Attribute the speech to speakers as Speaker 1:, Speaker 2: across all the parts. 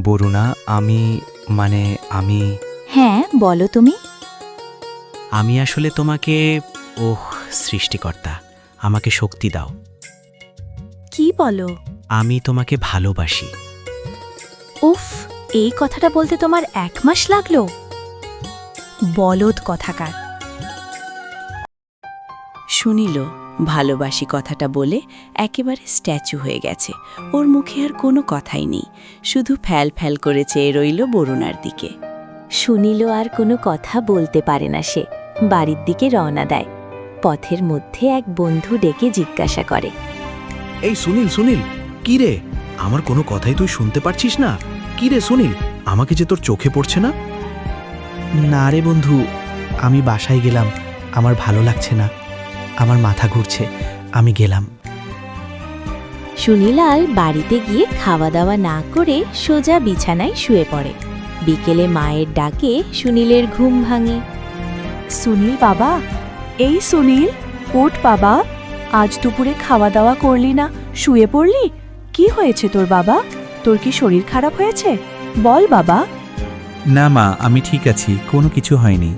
Speaker 1: বরুণা, আমি মানে আমি
Speaker 2: হ্যাঁ, বলো তুমি।
Speaker 1: আমি আসলে তোমাকে সৃষ্টিকর্তা, আমাকে শক্তি দাও।
Speaker 2: কি বলো?
Speaker 1: আমি তোমাকে ভালোবাসি।
Speaker 2: উফ, এই কথাটা বলতে তোমার 1 মাস লাগলো? বলদ কথাকার।
Speaker 3: শুনিল ভালোবাসি কথাটা বলে একেবারে স্ট্যাচু হয়ে গেছে। ওর মুখে আর কোনো কথাই নেই, শুধু ফ্যাল ফ্যাল করে চেয়ে রইল বরুণার দিকে।
Speaker 2: শুনিল আর কোনো কথা বলতে পারে না সে। বাড়ির দিকে রওনা দেয়। পথের মধ্যে এক বন্ধু ডেকে জিজ্ঞাসা করে,
Speaker 4: এই সুনীল, সুনীল, কি রে? আমার কোনো কথাই তুই শুনতে পারছিস না? কি রে সুনীল, আমাকে যে তোর চোখে পড়ছে না?
Speaker 5: না রে বন্ধু, আমি বাসায় গেলাম, আমার ভালো লাগছে না, আমার মাথা ঘুরছে, আমি গেলাম।
Speaker 2: সুনীলাল বাড়িতে গিয়ে খাওয়া দাওয়া না করে সোজা বিছানায় শুয়ে পড়ে। বিকেলে মায়ের ডাকে সুনীলের ঘুম ভাঙে। সুনীল বাবা, এই সুনীল, ওঠ বাবা, আজ দুপুরে খাওয়া দাওয়া করলি না, শুয়ে পড়লি? কি হয়েছে তোর বাবা? তোর কি শরীর খারাপ হয়েছে? বল বাবা।
Speaker 5: না মা, আমি ঠিক আছি, কোনো কিছু হয়নি।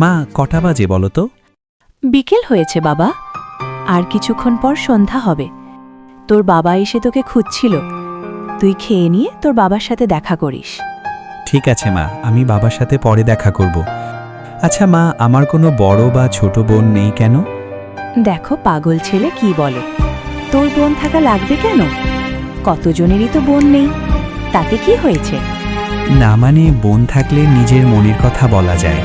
Speaker 5: মা, কটা বাজে বলো তো?
Speaker 2: বিকেল হয়েছে বাবা, আর কিছুক্ষণ পর সন্ধ্যা হবে। তোর বাবা এসে তোকে খুঁজছিল, তুই খেয়ে নিয়ে তোর বাবার সাথে দেখা করিস।
Speaker 5: ঠিক আছে মা, আমি বাবার সাথে পরে দেখা করব। আচ্ছা মা, আমার কোনো বড় বা ছোট বোন নেই কেন?
Speaker 2: দেখো পাগল ছেলে, কি বলো? তোর বোন থাকা লাগবে কেন? কতজনেরই তো বোন নেই, তাতে কি হয়েছে?
Speaker 5: না মানে, বোন থাকলে নিজের মনের কথা বলা যায়।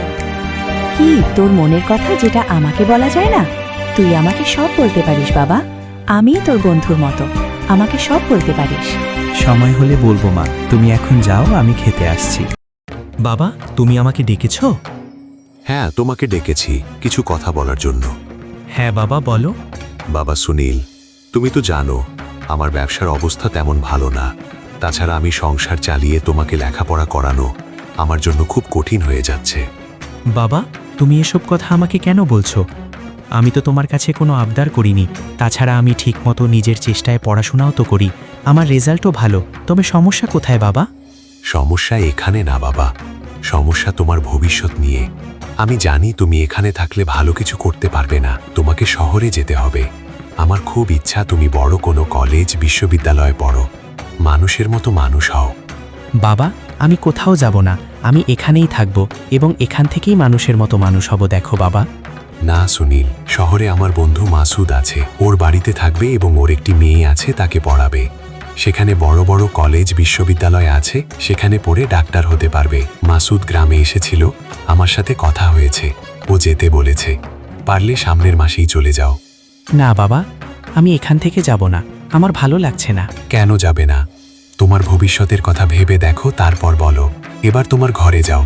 Speaker 2: কি তোর মনের কথা যেটা আমাকে বলা যায় না? তুই আমাকে সব বলতে পারিস বাবা, আমি তোর বন্ধুর মতো, আমাকে সব বলতে পারিস।
Speaker 5: সময় হলে বলবো মা, তুমি এখন যাও, আমি খেতে আসছি।
Speaker 4: বাবা, তুমি আমাকে ডেকেছ?
Speaker 6: হ্যাঁ, তোমাকে ডেকেছি কিছু কথা বলার জন্য।
Speaker 4: হ্যাঁ বাবা, বলো।
Speaker 6: বাবা সুনীল, তুমি তো জানো আমার ব্যবসার অবস্থা তেমন ভালো না। তাছাড়া আমি সংসার চালিয়ে তোমাকে লেখাপড়া করানো আমার জন্য খুব কঠিন হয়ে যাচ্ছে।
Speaker 1: বাবা, তুমি এসব কথা আমাকে কেন বলছো? আমি তো তোমার কাছে কোনো আবদার করিনি। তাছাড়া আমি ঠিকমতো নিজের চেষ্টায় পড়াশোনাও তো করি, আমার রেজাল্টও ভালো। তবে সমস্যা কোথায় বাবা?
Speaker 6: সমস্যা এখানে না বাবা, সমস্যা তোমার ভবিষ্যৎ নিয়ে। আমি জানি তুমি এখানে থাকলে ভালো কিছু করতে পারবে না, তোমাকে শহরে যেতে হবে। আমার খুব ইচ্ছা তুমি বড় কোনো কলেজ বিশ্ববিদ্যালয়ে পড়ো, মানুষের মতো মানুষ হও।
Speaker 1: বাবা, আমি কোথাও যাব না, আমি এখানেই থাকব এবং এখান থেকেই মানুষের মতো মানুষ হব। দেখো বাবা।
Speaker 6: না সুনীল, শহরে আমার বন্ধু মাসুদ আছে, ওর বাড়িতে থাকবে এবং ওর একটি মেয়ে আছে, তাকে পড়াবে। সেখানে বড় বড় কলেজ বিশ্ববিদ্যালয় আছে, সেখানে পড়ে ডাক্তার হতে পারবে। মাসুদ গ্রামে এসেছিল, আমার সাথে কথা হয়েছে, ও যেতে বলেছে। পারলে সামনের মাসেই চলে যাও।
Speaker 1: না বাবা, আমি এখান থেকে যাব না, আমার ভালো লাগছে না।
Speaker 6: কেন যাবে না? তোমার ভবিষ্যতের কথা ভেবে দেখো, তারপর বলো। এবার তোমার ঘরে যাও।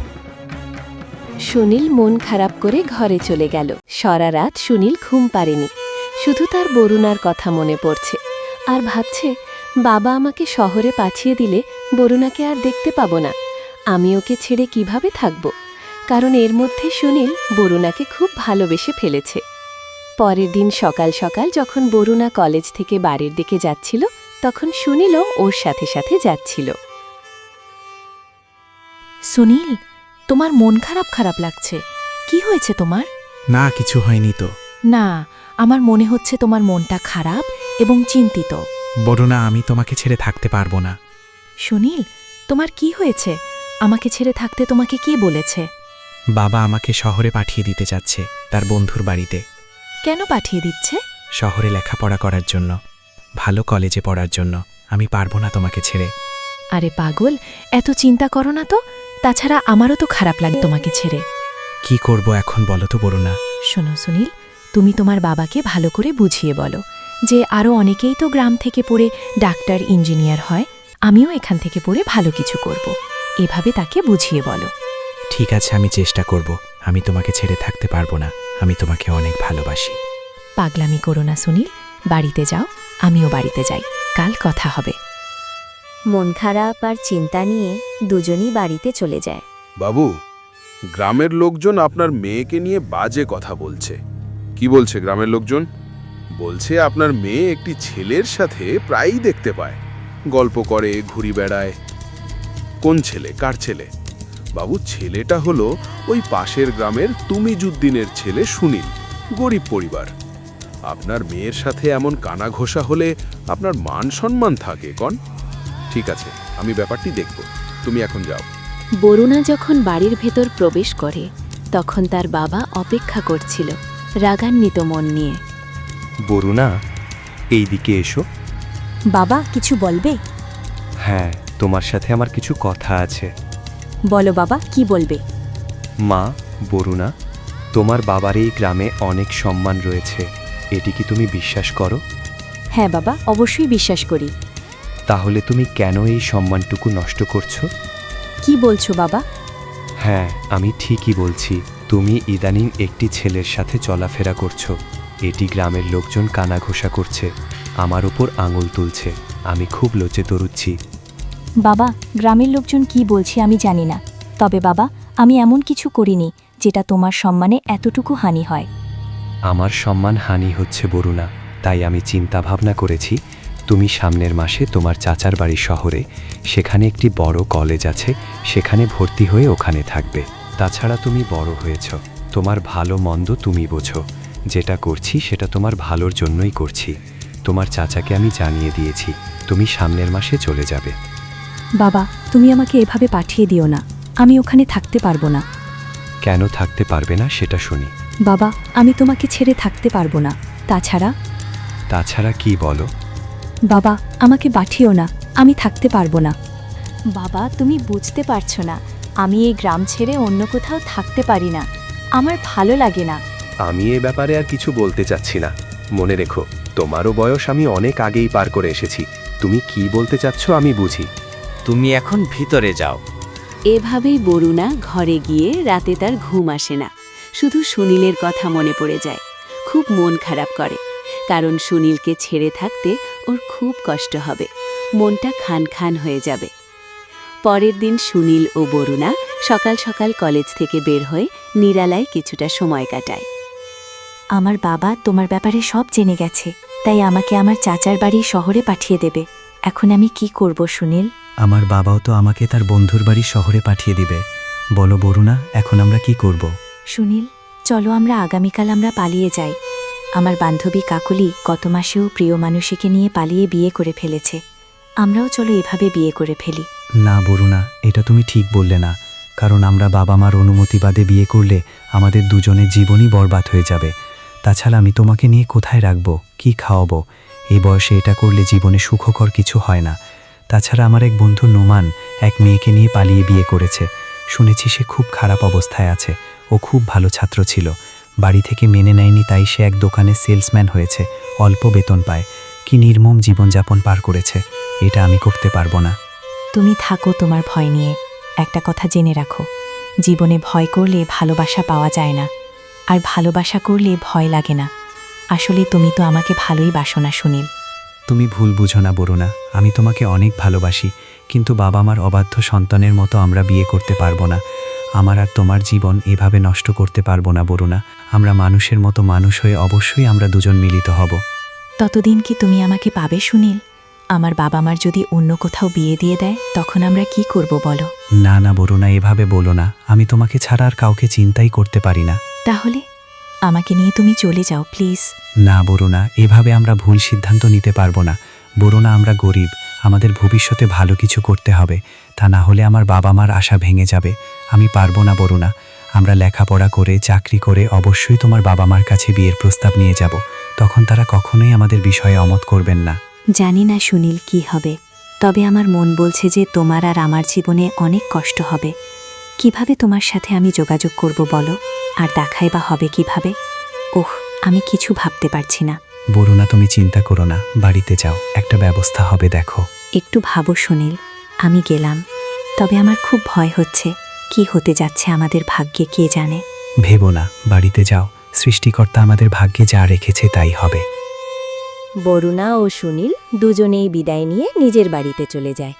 Speaker 2: সুনীল মন খারাপ করে ঘরে চলে গেল। সারা রাত সুনীল ঘুম পারেনি, শুধু তার বরুণার কথা মনে পড়ছে। আর ভাবছে, বাবা আমাকে শহরে পাঠিয়ে দিলে বরুণাকে আর দেখতে পাবো না। আমি ওকে ছেড়ে কিভাবে থাকব? কারণ এর মধ্যে সুনীল বরুণাকে খুব ভালোবেসে ফেলেছে। পরের দিন সকাল সকাল যখন বরুণা কলেজ থেকে বাড়ির দিকে যাচ্ছিল, তখন সুনীলও ওর সাথে সাথে যাচ্ছিল। সুনীল, তোমার মন খারাপ খারাপ লাগছে, কি হয়েছে তোমার?
Speaker 4: না, কিছু হয়নি তো।
Speaker 2: না, আমার মনে হচ্ছে তোমার মনটা খারাপ এবং চিন্তিত।
Speaker 4: বরুণা, আমি তোমাকে ছেড়ে থাকতে পারবো না।
Speaker 2: সুনীল, তোমার কি হয়েছে? আমাকে ছেড়ে থাকতে তোমাকে কে বলেছে?
Speaker 4: বাবা আমাকে শহরে পাঠিয়ে দিতে চাচ্ছে, তার বন্ধুর বাড়িতে।
Speaker 2: কেন পাঠিয়ে দিচ্ছে?
Speaker 4: শহরে লেখাপড়া করার জন্য, ভালো কলেজে পড়ার জন্য। আমি পারবো না তোমাকে ছেড়ে।
Speaker 2: আরে পাগল, এত চিন্তা করো না তো। তাছাড়া আমারও তো খারাপ লাগে তোমাকে ছেড়ে।
Speaker 4: কি করব এখন বলো তো বরুণা?
Speaker 2: শোনো সুনীল, তুমি তোমার বাবাকে ভালো করে বুঝিয়ে বলো যে আরও অনেকেই তো গ্রাম থেকে পড়ে ডাক্তার, ইঞ্জিনিয়ার হয়, আমিও এখান থেকে পড়ে ভালো কিছু করব। এভাবে তাকে বুঝিয়ে বলো।
Speaker 4: ঠিক আছে, আমি চেষ্টা করব। আমি তোমাকে ছেড়ে থাকতে পারবো না, আমি তোমাকে অনেক ভালোবাসি।
Speaker 2: পাগলামি করো না সুনীল, বাড়িতে যাও, আমিও বাড়িতে যাই, কাল কথা হবে। মন খারাপ আর চিন্তা নিয়ে দুজনই বাড়িতে চলে যায়।
Speaker 7: বাবু, গ্রামের লোকজন আপনার মেয়েকে নিয়ে বাজে কথা বলছে। কি বলছে গ্রামের লোকজন? বলছে আপনার মেয়ে একটি ছেলের সাথে প্রায়ই দেখতে পায়, গল্প করে, ঘুরি বেড়ায়। কোন ছেলে, কার ছেলে? বাবু, ছেলেটা হলো ওই পাশের গ্রামের তুমিজুদ্দিনের ছেলে সুনীল, গরিব পরিবার। আপনার মেয়ের সাথে এমন কানা ঘোষা হলে আপনার মান সম্মান থাকে কন? ঠিক আছে, আমি ব্যাপারটি দেখব, তুমি এখন যাও।
Speaker 2: বরুণা যখন বাড়ির ভেতর প্রবেশ করে তখন তার বাবা অপেক্ষা করছিল রাগান্বিত মন নিয়ে।
Speaker 8: বরুণা, এইদিকে এসো।
Speaker 9: বাবা, কিছু বলবে?
Speaker 8: হ্যাঁ, তোমার সাথে আমার কিছু কথা আছে।
Speaker 9: বলো বাবা, কি বলবে?
Speaker 8: মা, বরুণা, তোমার বাবার এই গ্রামে অনেক সম্মান রয়েছে, এটি কি তুমি বিশ্বাস করো?
Speaker 9: হ্যাঁ বাবা, অবশ্যই বিশ্বাস করি।
Speaker 8: তাহলে তুমি কেন এই সম্মানটুকু নষ্ট করছো?
Speaker 9: কি বলছো বাবা?
Speaker 8: হ্যাঁ, আমি ঠিকই বলছি। তুমি ইদানিং একটি ছেলের সাথে চলাফেরা করছো, এটি গ্রামের লোকজন কানাঘোষা করছে, আমার উপর আঙুল তুলছে। আমি খুব লজ্জে তরুচ্ছি।
Speaker 9: বাবা, গ্রামের লোকজন কি বলছে আমি জানি না, তবে বাবা, আমি এমন কিছু করিনি যেটা তোমার সম্মানে এতটুকু হানি হয়।
Speaker 8: আমার সম্মান হানি হচ্ছে বরুণা, তাই আমি চিন্তা ভাবনা করেছি তুমি সামনের মাসে তোমার চাচার বাড়ি শহরে, সেখানে একটি বড় কলেজ আছে, সেখানে ভর্তি হয়ে ওখানে থাকবে। তাছাড়া তুমি বড় হয়েছ, তোমার ভালো মন্দ তুমি বোঝো, যেটা করছি সেটা তোমার ভালোর জন্যই করছি। তোমার চাচাকে আমি জানিয়ে দিয়েছি তুমি সামনের মাসে চলে যাবে।
Speaker 9: বাবা, তুমি আমাকে এভাবে পাঠিয়ে দিও না, আমি ওখানে থাকতে পারবো না।
Speaker 8: কেন থাকতে পারবে না সেটা শুনি।
Speaker 9: বাবা, আমি তোমাকে ছেড়ে থাকতে পারবো না।
Speaker 8: তাছাড়া কি বলো?
Speaker 9: বাবা, আমাকে পাঠিও না, আমি থাকতে পারবো না। বাবা, তুমি বুঝতে পারছো না, আমি এই গ্রাম ছেড়ে অন্য কোথাও থাকতে পারি না, আমার ভালো লাগে না।
Speaker 6: আমি এ ব্যাপারে আর কিছু বলতে চাচ্ছি না। মনে রেখো, তোমারও বয়স আমি অনেক আগেই পার করে এসেছি। তুমি কি বলতে চাচ্ছ আমি বুঝি।
Speaker 1: তুমি এখন ভিতরে যাও।
Speaker 3: এভাবেই বরুণা ঘরে গিয়ে রাতে তার ঘুম আসে না, শুধু সুনীলের কথা মনে পড়ে যায়। খুব মন খারাপ করে, কারণ সুনীলকে ছেড়ে থাকতে ওর খুব কষ্ট হবে, মনটা খান খান হয়ে যাবে। পরের দিন সুনীল ও বরুণা সকাল সকাল কলেজ থেকে বের হয়ে নিরালায় কিছুটা সময় কাটায়।
Speaker 9: আমার বাবা তোমার ব্যাপারে সব জেনে গেছে, তাই আমাকে আমার চাচার বাড়ি শহরে পাঠিয়ে দেবে। এখন আমি কি করব সুনীল?
Speaker 1: আমার বাবাও তো আমাকে তার বন্ধুর বাড়ি শহরে পাঠিয়ে দিবে। বলো বরুণা, এখন আমরা কি করব?
Speaker 9: সুনীল, চলো আমরা আগামীকাল পালিয়ে যাই। আমার বান্ধবী কাকলি গত মাসেও প্রিয় মানুষকে নিয়ে পালিয়ে বিয়ে করে ফেলেছে, আমরাও চলো এভাবে বিয়ে করে ফেলি।
Speaker 1: না বরুণা, এটা তুমি ঠিক বললে না, কারণ আমরা বাবা মার অনুমতি বাদে বিয়ে করলে আমাদের দুজনের জীবনই বরবাদ হয়ে যাবে। তাছাড়া আমি তোমাকে নিয়ে কোথায় রাখবো, কি খাওয়াবো? এই বয়সে এটা করলে জীবনে সুখকর কিছু হয় না। তাছাড়া আমার এক বন্ধু নোমান এক মেয়েকে নিয়ে পালিয়ে বিয়ে করেছে, শুনেছি সে খুব খারাপ অবস্থায় আছে। ও খুব ভালো ছাত্র ছিল, বাড়ি থেকে মেনে নেয়নি, তাই সে এক দোকানে সেলসম্যান হয়েছে, অল্প বেতন পায়। কি নির্মম জীবনযাপন পার করেছে, এটা আমি করতে পারবো না।
Speaker 9: তুমি থাকো তোমার ভয় নিয়ে, একটা কথা জেনে রাখো, জীবনে ভয় করলে ভালোবাসা পাওয়া যায় না, আর ভালোবাসা করলে ভয় লাগে না। আসলে তুমি তো আমাকে ভালোই বাসো না সুনীল।
Speaker 1: তুমি ভুল বুঝো না বরুণা, আমি তোমাকে অনেক ভালোবাসি, কিন্তু বাবা মার অবাধ্য সন্তানের মতো আমরা বিয়ে করতে পারবো না। আমার আর তোমার জীবন এভাবে নষ্ট করতে পারবো না বরুণা। আমরা মানুষের মতো মানুষ হয়ে অবশ্যই আমরা দুজন মিলিত হব।
Speaker 9: ততদিন কি তুমি আমাকে পাবে সুনীল? আমার বাবা মার যদি অন্য কোথাও বিয়ে দিয়ে দেয় তখন আমরা কি করব বলো?
Speaker 1: না না বরুণা, এভাবে বলো না, আমি তোমাকে ছাড়া আর কাউকে চিন্তাই করতে পারি না।
Speaker 9: তাহলে আমাকে নিয়ে তুমি চলে যাও প্লিজ।
Speaker 1: না বরুণা, এভাবে আমরা ভুল সিদ্ধান্ত নিতে পারবো না। বরুণা, আমরা গরিব, আমাদের ভবিষ্যতে ভালো কিছু করতে হবে, তা না হলে আমার বাবা মার আশা ভেঙে যাবে। আমি পারবো না বরুণা, আমরা লেখাপড়া করে চাকরি করে অবশ্যই তোমার বাবা মার কাছে বিয়ের প্রস্তাব নিয়ে যাব, তখন তারা কখনোই আমাদের বিষয়ে অমত করবেন না।
Speaker 9: জানি না সুনীল কি হবে, তবে আমার মন বলছে যে তোমার আর আমার জীবনে অনেক কষ্ট হবে। কিভাবে তোমার সাথে আমি যোগাযোগ করব বলো? আর দেখাই বা হবে কিভাবে? আমি কিছু ভাবতে পারছি না।
Speaker 1: বরুণা, তুমি চিন্তা করো না, বাড়িতে যাও, একটা ব্যবস্থা হবে দেখো।
Speaker 9: একটু ভাবো সুনীল, আমি গেলাম, তবে আমার খুব ভয় হচ্ছে, কি হতে যাচ্ছে আমাদের ভাগ্যে কে জানে।
Speaker 1: ভেবো না, বাড়িতে যাও, সৃষ্টিকর্তা আমাদের ভাগ্যে যা রেখেছে তাই হবে।
Speaker 2: বরুণা ও সুনীল দুজনেই বিদায় নিয়ে নিজের বাড়িতে চলে যায়।